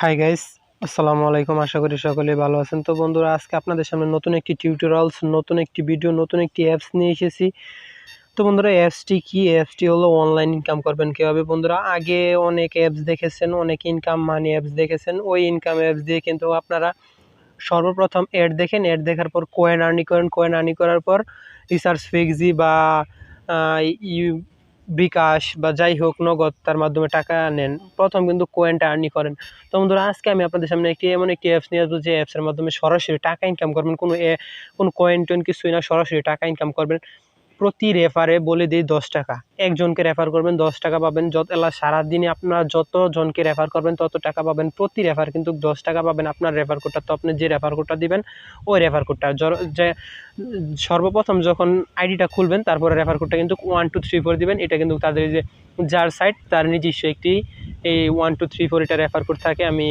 Hi guys, আসসালামু আলাইকুম। আশা করি সকলেই ভালো আছেন। তো বন্ধুরা, আজকে আপনাদের সামনে নতুন একটি টিউটোরিয়ালস, নতুন একটি ভিডিও, নতুন একটি অ্যাপস নিয়ে এসেছি। তো বন্ধুরা, অ্যাপসটি কি? অ্যাপসটি হলো অনলাইন ইনকাম করবেন কীভাবে। বন্ধুরা, আগে অনেক অ্যাপস দেখেছেন, অনেক ইনকাম মানি অ্যাপস দেখেছেন। ওই ইনকাম অ্যাপস দিয়ে কিন্তু আপনারা সর্বপ্রথম অ্যাড দেখেন, অ্যাড দেখার পর কয়েন আর্নি করেন, কয়েন আর্নি করার পর রিসার্চ ফিক্সি বা ইউ বিকাশ বা যাই হোক নগদ তার মাধ্যমে টাকা নেন। প্রথম কিন্তু কয়েনটা আর্নি করেন। তো বন্ধুরা, আজকে আমি আপনাদের সামনে এমন একটি অ্যাপস নিয়ে আসবো, যে অ্যাপসের মাধ্যমে সরাসরি টাকা ইনকাম করবেন। কোনো কয়েন টয়েন কিছুই না, সরাসরি টাকা ইনকাম করবেন। প্রতি রেফারে বলে দিই 10 টাকা। একজনকে রেফার করবেন 10 টাকা পাবেন। সারাদিনে আপনারা যত জনকে রেফার করবেন তত টাকা পাবেন। প্রতি রেফার কিন্তু 10 টাকা পাবেন। আপনার রেফার কোডটা, তো আপনি যে রেফার কোডটা দিবেন ওই রেফার কোডটা যে সর্বপ্রথম যখন আইডিটা খুলবেন তারপরে রেফার কোডটা কিন্তু 1 2 3 4 দিবেন। এটা কিন্তু তাদের যে যার সাইট তার নিজস্ব একটি এই 1 2 3 4 এটা রেফার কোড থাকে। আমি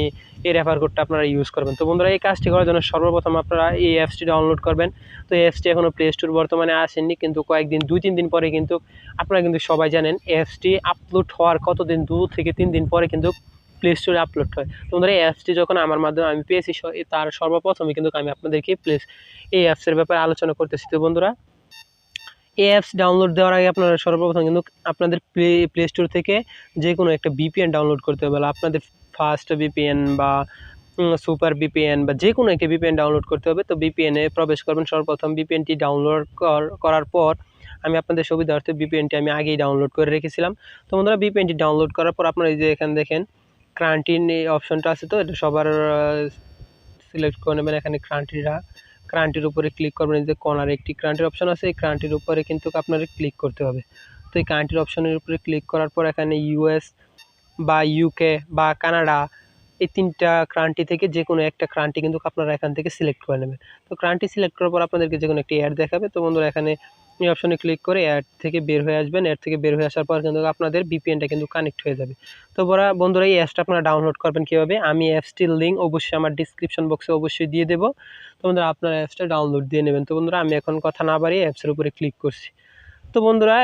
এই রেফার কোডটা আপনারা ইউজ করবেন। তো বন্ধুরা, এই কাজটি করার জন্য সর্বপ্রথম আপনারা এই অ্যাপসটি ডাউনলোড করবেন। তো এই অ্যাপসটি এখনও প্লে স্টোর বর্তমানে আসেননি, কিন্তু কয়েকদিন 2-3 দিন পরে কিন্তু আপনারা কিন্তু সবাই জানেন অ্যাপসটি আপলোড হওয়ার কতদিন, 2 থেকে 3 দিন পরে কিন্তু প্লে স্টোরে আপলোড হয়। তো বন্ধুরা, এই অ্যাপসটি যখন আমার মাধ্যমে আমি পেয়েছি, তার সর্বপ্রথমে কিন্তু আমি আপনাদেরকে এই অ্যাপসের ব্যাপারে আলোচনা করতেছি। তো বন্ধুরা, এই অ্যাপস ডাউনলোড দেওয়ার আগে আপনারা সর্বপ্রথম কিন্তু আপনাদের প্লে স্টোর থেকে যে কোনো একটা ভিপিএন ডাউনলোড করতে হবে। আপনাদের ফার্স্ট ভিপিএন বা সুপার ভিপিএন বা যে কোনো একটা ভিপিএন ডাউনলোড করতে হবে। তো ভিপিএনে প্রবেশ করবেন। সর্বপ্রথম ভিপিএনটি ডাউনলোড করার পর আমি আপনাদের সুবিধার্থে ভিপিএনটি আমি আগেই ডাউনলোড করে রেখেছিলাম। তো বন্ধুরা, ভিপিএনটি ডাউনলোড করার পর আপনারা এই যে এখানে দেখেন ক্রান্টিন এই অপশনটা আছে, তো এটা সবার সিলেক্ট করে নেবেন। এখানে ক্রান্টির উপরে ক্লিক করবেন। এই যে কর্নারে একটি ক্রান্টির অপশন আছে, এই ক্রান্টির উপরে কিন্তু আপনাদের ক্লিক করতে হবে। তো এই ক্রান্টির অপশনের উপরে ক্লিক করার পর এখানে ইউএস বা ইউকে বা কানাডা, এই 3টা ক্রান্টি থেকে যে কোনো একটা ক্রান্টি কিন্তু আপনারা এখান থেকে সিলেক্ট করে নেবেন। তো ক্রান্টি সিলেক্ট করার পর আপনাদেরকে যে কোনো একটি অ্যাড দেখাবে। তো বন্ধুরা, এখানে এই অপশনে ক্লিক করে অ্যাড থেকে বের হয়ে আসবেন। অ্যাড থেকে বের হয়ে আসার পর কিন্তু আপনাদের ভিপিএনটা কিন্তু কানেক্ট হয়ে যাবে। তো বন্ধুরা, এই অ্যাপসটা আপনারা ডাউনলোড করবেন কীভাবে, আমি অ্যাপসটির লিঙ্ক অবশ্যই আমার ডিসক্রিপশন বক্সে অবশ্যই দিয়ে দেবো। তো বন্ধুরা, আপনারা অ্যাপসটা ডাউনলোড দিয়ে নেবেন। তো বন্ধুরা, আমি এখন কথা না বাড়িয়ে অ্যাপসের উপরে ক্লিক করছি। তো বন্ধুরা,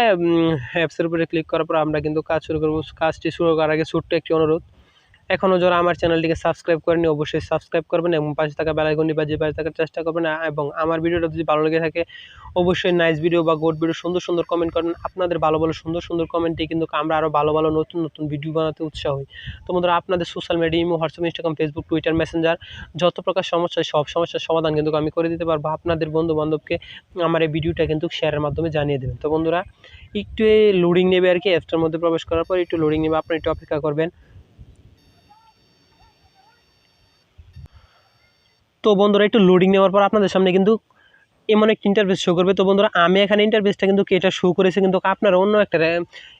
অ্যাপসের উপরে ক্লিক করার পর আমরা কিন্তু কাজ শুরু করব। কাজটি শুরু করার আগে ছোট্ট একটি অনুরোধ, এখনও যারা আমার চ্যানেলটিকে সাবস্ক্রাইব করেনি অবশ্যই সাবস্ক্রাইব করবেন এবং পাশে থাকা বেল আইকনটি বাজিয়ে পাশে থাকার চেষ্টা করবেন। এবং আমার ভিডিওটা যদি ভালো লেগে থাকে অবশ্যই নাইস ভিডিও বা গুড ভিডিও সুন্দর সুন্দর কমেন্ট করেন। আপনাদের ভালো ভালো সুন্দর সুন্দর কমেন্টে কিন্তু আমরা আরও ভালো ভালো নতুন নতুন ভিডিও বানাতে উৎসাহ হই। তো বন্ধুরা, আপনাদের social media, imo, WhatsApp, Instagram, Facebook, Twitter, Messenger যত প্রকার সমস্যা, সব সমস্যার সমাধান কিন্তু আমি করে দিতে পারবো। আপনাদের বন্ধু বান্ধবকে আমার এই ভিডিওটা কিন্তু শেয়ারের মাধ্যমে জানিয়ে দেবেন। তো বন্ধুরা, একটু লোডিং নেবে আর কি। অ্যাপসটার মধ্যে প্রবেশ করার পর একটু লোডিং নেবে, আপনারা একটু অপেক্ষা করবেন। তো বন্ধুরা, একটু লোডিং নেওয়ার পর আপনাদের সামনে কিন্তু এমন একটা ইন্টারফেস শো করবে। তো বন্ধুরা, আমি এখানে ইন্টারফেসটা কিন্তু এটা শো করেছে, কিন্তু আপনারা অন্য একটা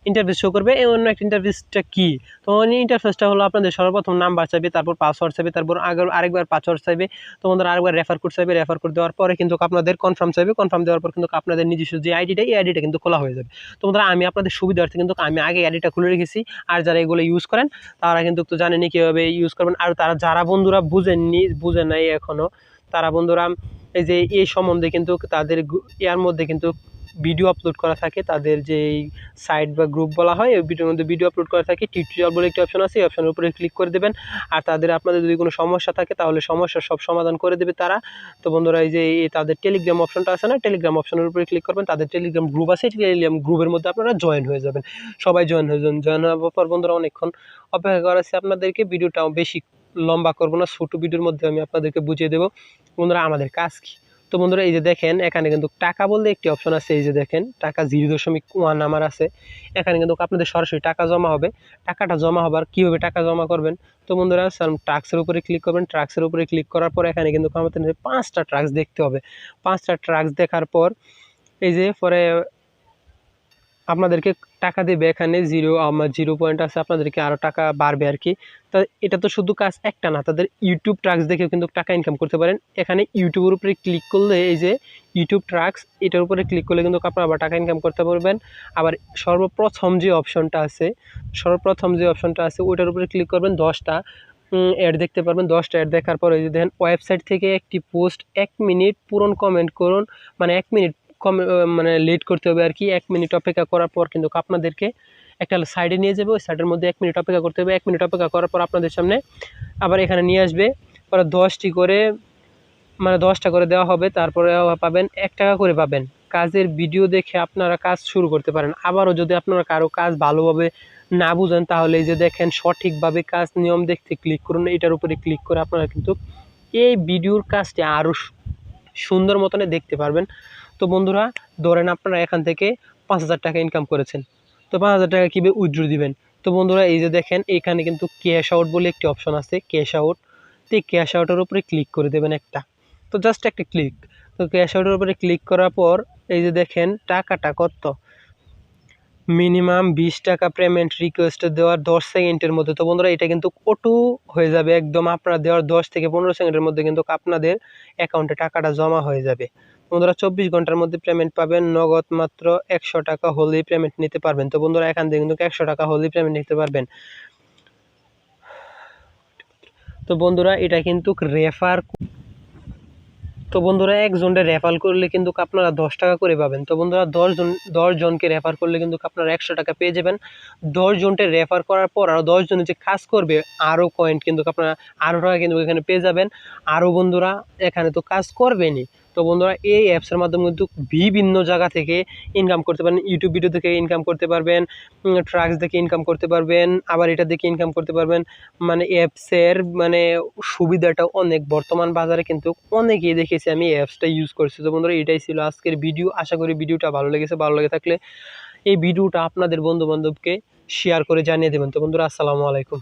ইন্টারফেস শো করবে। এই অন্য একটা ইন্টারফেসটা কি? তো ইন্টারফেসটা হলো আপনাদের সর্বপ্রথম নাম্বার চাইবে, তারপর পাসওয়ার্ড চাইবে, তারপর আরেকবার পাসওয়ার্ড চাইবে। তো বন্ধুরা, আরেকবার রেফার কোড চাইবে। রেফার কোড দেওয়ার পরে কিন্তু আপনাদের কনফার্ম চাইবে। কনফার্ম দেওয়ার পর কিন্তু আপনাদের নিজস্ব যে আইডিটা, এই আইডিটা কিন্তু খোলা হয়ে যাবে। তো বন্ধুরা, আমি আপনাদের সুবিধার্থে কিন্তু আমি আগে আইডিটা খুলে রেখেছি। আর যারা এগুলো ইউজ করেন তারা কিন্তু তো জানেনই কীভাবে ইউজ করবেন। আর যারা বন্ধুরা বুঝেন নাই এখনও, তারা বন্ধুরা এই যে এই সম্বন্ধে কিন্তু তাদের এর মধ্যে কিন্তু ভিডিও আপলোড করা থাকে। তাদের যে সাইট বা গ্রুপ বলা হয়, ওই ভিডিওর মধ্যে ভিডিও আপলোড করা থাকে। টিউটোরিয়াল বলে একটি অপশন আছে, এই অপশনের উপরে ক্লিক করে দেবেন। আর আপনাদের যদি কোনো সমস্যা থাকে তাহলে সমস্যার সব সমাধান করে দেবে তারা। তো বন্ধুরা, এই যে তাদের টেলিগ্রাম অপশনটা আছে না, টেলিগ্রাম অপশনের উপরে ক্লিক করবেন। তাদের টেলিগ্রাম গ্রুপ আছে, টেলিগ্রাম গ্রুপের মধ্যে আপনারা জয়েন হয়ে যাবেন। সবাই জয়েন হয়ে যাবেন। জয়েন হওয়ার পর বন্ধুরা, অনেকক্ষণ অপেক্ষা করা আছে আপনাদেরকে। ভিডিওটাও বেশি লম্বা করবো না, ছোটো ভিডিওর মধ্যে আমি আপনাদেরকে বুঝিয়ে দেবো বন্ধুরা আমাদের কাজ কী। তো বন্ধুরা, এই যে দেখেন এখানে কিন্তু টাকা বলতে একটি অপশন আছে। এই যে দেখেন টাকা 0.1 আমার আছে। এখানে কিন্তু আপনাদের সরাসরি টাকা জমা হবে। টাকাটা জমা হবার কীভাবে টাকা জমা করবেন, তো বন্ধুরা ট্রাক্সের উপরে ক্লিক করবেন। ট্রাক্সের উপরে ক্লিক করার পর এখানে কিন্তু আমাদের 5টা ট্রাক্স দেখতে হবে। 5টা ট্রাক্স দেখার পর এই যে পরে আপনাদেরকে টাকা দেবে। এখানে আমার 0 পয়েন্ট আছে, আপনাদেরকে আরও টাকা বাড়বে আর কি। তা এটা তো শুধু কাজ একটা না, তাদের ইউটিউব ট্রাক্স দেখেও কিন্তু টাকা ইনকাম করতে পারেন। এখানে ইউটিউবের উপরে ক্লিক করলে এই যে ইউটিউব ট্রাক্স, এটার উপরে ক্লিক করলে কিন্তু আপনারা আবার টাকা ইনকাম করতে পারবেন। আবার সর্বপ্রথম যে অপশনটা আছে ওইটার উপরে ক্লিক করবেন। 10টা অ্যাড দেখতে পারবেন। 10টা অ্যাড দেখার পর এই যে দেখেন ওয়েবসাইট থেকে একটি পোস্ট 1 মিনিট পূরণ কমেন্ট করুন, মানে 1 মিনিট মানে লেট করতে হবে আর কি। 1 মিনিট অপেক্ষা করার পর কিন্তু আপনাদেরকে একটা সাইডে নিয়ে যাবে, ওই সাইডের মধ্যে 1 মিনিট অপেক্ষা করতে হবে। 1 মিনিট অপেক্ষা করার পর আপনাদের সামনে আবার এখানে নিয়ে আসবে, পরে 10টি করে মানে 10টা করে দেওয়া হবে। তারপরে পাবেন 1 টাকা করে পাবেন। কাজের ভিডিও দেখে আপনারা কাজ শুরু করতে পারেন। আবারও যদি আপনারা কারো কাজ ভালোভাবে না বুঝেন, তাহলে এই যে দেখেন সঠিকভাবে কাজ নিয়ম দেখতে ক্লিক করুন। এটার উপরে ক্লিক করে আপনারা কিন্তু এই ভিডিওর কাজটি আরও সুন্দর মতনে দেখতে পারবেন। তো বন্ধুরা, ধরেন আপনারা এখান থেকে 5,000 টাকা ইনকাম করেছেন। তো 5,000 টাকা কীভাবে উইথড্র দিবেন? তো বন্ধুরা, এই যে দেখেন এখানে কিন্তু ক্যাশ আউট বলে একটি অপশন আছে, ক্যাশ আউট। তো এই ক্যাশ আউটের উপরে ক্লিক করে দেবেন একটা। তো জাস্ট একটা ক্লিক। তো ক্যাশ আউটের উপরে ক্লিক করার পর এই যে দেখেন টাকাটা কত, মিনিমাম 20 টাকা পেমেন্ট রিকোয়েস্ট দেওয়ার 10 সেকেন্ডের মধ্যে। তো বন্ধুরা, এটা কিন্তু অটো হয়ে যাবে একদম। আপনারা দেওয়ার 10 থেকে 15 সেকেন্ডের মধ্যে কিন্তু আপনাদের অ্যাকাউন্টে টাকাটা জমা হয়ে যাবে। বন্ধুরা, 24 ঘন্টার মধ্যে পেমেন্ট পাবেন। নগদ মাত্র 100 টাকা হলেই পেমেন্ট নিতে পারবেন। তো বন্ধুরা, এখান থেকে কিন্তু 100 টাকা হলেই পেমেন্ট নিতে পারবেন। তো বন্ধুরা, এটা কিন্তু রেফার। তো বন্ধুরা, একজনকে রেফার করলে কিন্তু আপনারা 10 টাকা করে পাবেন। তো বন্ধুরা, 10 জনকে রেফার করলে কিন্তু আপনারা 100 টাকা পেয়ে যাবেন। 10 জনকে রেফার করার পর আরও 10 জন যে কাজ করবে, আরও পয়েন্ট কিন্তু আপনারা আরও টাকা কিন্তু এখানে পেয়ে যাবেন। আরও বন্ধুরা, এখানে তো কাজ করবেনই। তো বন্ধুরা, এই অ্যাপসের মাধ্যমে কিন্তু বিভিন্ন জায়গা থেকে ইনকাম করতে পারেন। ইউটিউব ভিডিও থেকে ইনকাম করতে পারবেন, ট্রাক্স দেখে ইনকাম করতে পারবেন, আবার এটা দেখে ইনকাম করতে পারবেন। মানে অ্যাপসের মানে সুবিধাটা অনেক। বর্তমান বাজারে কিন্তু অনেকেই দেখেছি আমি অ্যাপসটা ইউজ করছি। তো বন্ধুরা, এটাই ছিল আজকের ভিডিও। আশা করি ভিডিওটা ভালো লেগেছে। ভালো লেগে থাকলে এই ভিডিওটা আপনাদের বন্ধু বান্ধবকে শেয়ার করে জানিয়ে দেবেন। তো বন্ধুরা, আসসালামু আলাইকুম।